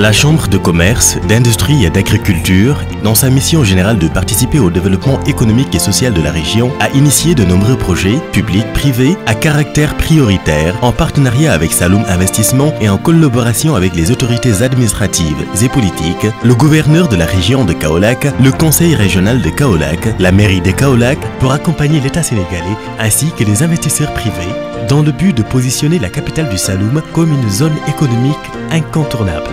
La Chambre de commerce, d'industrie et d'agriculture, dans sa mission générale de participer au développement économique et social de la région, a initié de nombreux projets, publics, privés, à caractère prioritaire, en partenariat avec Saloum Investissement et en collaboration avec les autorités administratives et politiques, le gouverneur de la région de Kaolack, le conseil régional de Kaolack, la mairie de Kaolack, pour accompagner l'État sénégalais ainsi que les investisseurs privés, dans le but de positionner la capitale du Saloum comme une zone économique incontournable.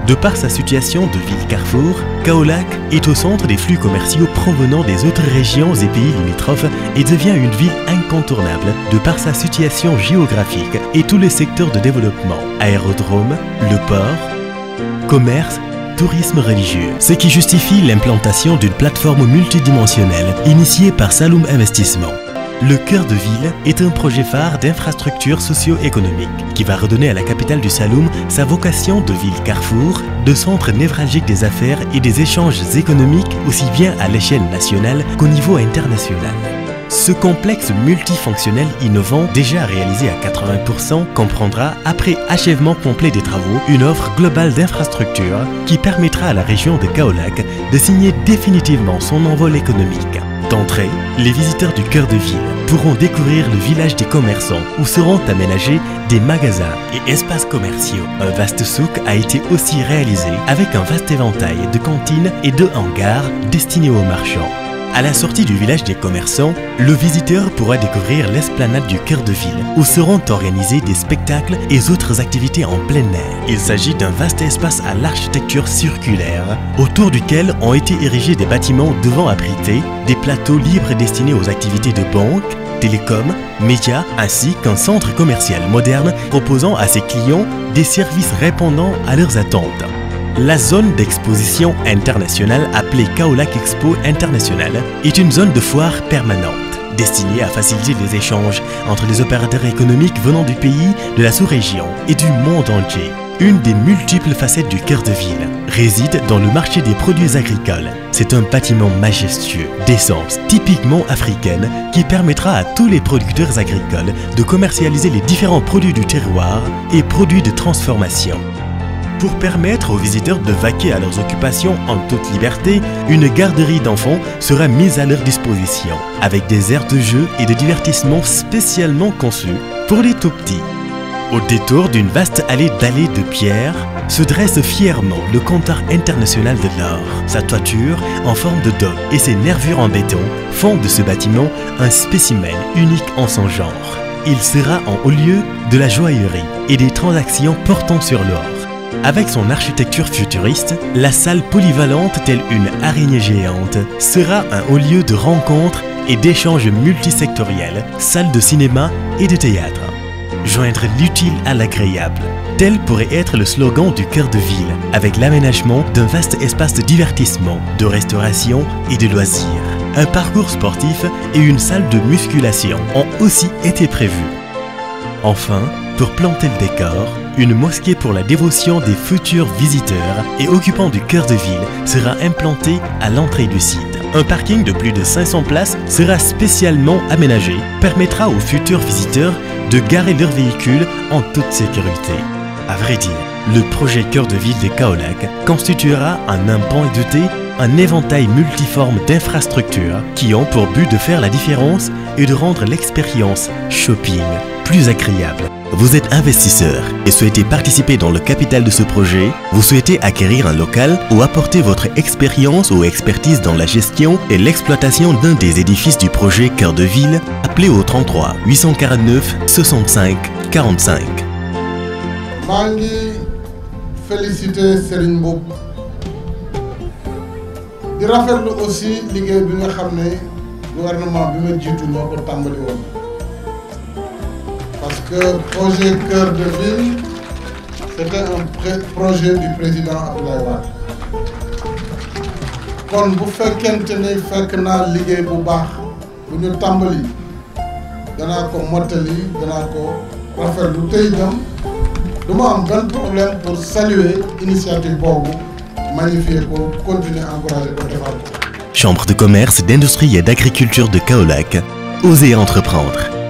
De par sa situation de ville carrefour, Kaolack est au centre des flux commerciaux provenant des autres régions et pays limitrophes et devient une ville incontournable de par sa situation géographique et tous les secteurs de développement, aérodrome, le port, commerce, tourisme religieux, ce qui justifie l'implantation d'une plateforme multidimensionnelle initiée par Saloum Investissement. Le cœur de ville est un projet phare d'infrastructure socio-économique qui va redonner à la capitale du Saloum sa vocation de ville carrefour, de centre névralgique des affaires et des échanges économiques aussi bien à l'échelle nationale qu'au niveau international. Ce complexe multifonctionnel innovant, déjà réalisé à 80%, comprendra, après achèvement complet des travaux, une offre globale d'infrastructures qui permettra à la région de Kaolack de signer définitivement son envol économique. D'entrée, les visiteurs du cœur de ville pourront découvrir le village des commerçants où seront aménagés des magasins et espaces commerciaux. Un vaste souk a été aussi réalisé avec un vaste éventail de cantines et de hangars destinés aux marchands. À la sortie du village des commerçants, le visiteur pourra découvrir l'esplanade du cœur de ville où seront organisés des spectacles et autres activités en plein air. Il s'agit d'un vaste espace à l'architecture circulaire autour duquel ont été érigés des bâtiments devant abriter des plateaux libres destinés aux activités de banque, télécom, médias ainsi qu'un centre commercial moderne proposant à ses clients des services répondant à leurs attentes. La zone d'exposition internationale appelée Kaolack Expo International est une zone de foire permanente destinée à faciliter les échanges entre les opérateurs économiques venant du pays, de la sous-région et du monde entier. Une des multiples facettes du cœur de ville réside dans le marché des produits agricoles. C'est un bâtiment majestueux, d'essence typiquement africaine qui permettra à tous les producteurs agricoles de commercialiser les différents produits du terroir et produits de transformation. Pour permettre aux visiteurs de vaquer à leurs occupations en toute liberté, une garderie d'enfants sera mise à leur disposition, avec des aires de jeu et de divertissement spécialement conçues pour les tout-petits. Au détour d'une vaste allée dallée de pierre, se dresse fièrement le comptoir international de l'or. Sa toiture en forme de dôme et ses nervures en béton font de ce bâtiment un spécimen unique en son genre. Il sera en haut lieu de la joaillerie et des transactions portant sur l'or. Avec son architecture futuriste, la salle polyvalente telle une araignée géante sera un haut lieu de rencontres et d'échanges multisectoriels, salle de cinéma et de théâtre. Joindre l'utile à l'agréable, tel pourrait être le slogan du cœur de ville, avec l'aménagement d'un vaste espace de divertissement, de restauration et de loisirs. Un parcours sportif et une salle de musculation ont aussi été prévus. Enfin, pour planter le décor, une mosquée pour la dévotion des futurs visiteurs et occupants du cœur de ville sera implantée à l'entrée du site. Un parking de plus de 500 places sera spécialement aménagé, permettra aux futurs visiteurs de garer leurs véhicules en toute sécurité. À vrai dire, le projet cœur de ville de Kaolack constituera en un pan édouté un éventail multiforme d'infrastructures qui ont pour but de faire la différence et de rendre l'expérience shopping plus agréable. Vous êtes investisseur et souhaitez participer dans le capital de ce projet, vous souhaitez acquérir un local ou apporter votre expérience ou expertise dans la gestion et l'exploitation d'un des édifices du projet Cœur de Ville, appelez au 33 849 65 45. Mangi féliciter Serigne Mboup di rafetlu aussi liggéey bi nga xam ne gouvernement bi ma jiitu moo ko tàmbali woon parce que projet Cœur de Ville c'était un projet du président Abdoulaye Wade kon bu fekkente ne fekk naa liggéey bu baax bu ñu tàmbali danaa ko mottali danaa ko rafetlu tey itam du ma am benn problème pour saluer initiative boobu magnifier ko continuer encourager ko defal ko. Chambre de commerce, d'industrie et d'agriculture de Kaolack, osez entreprendre.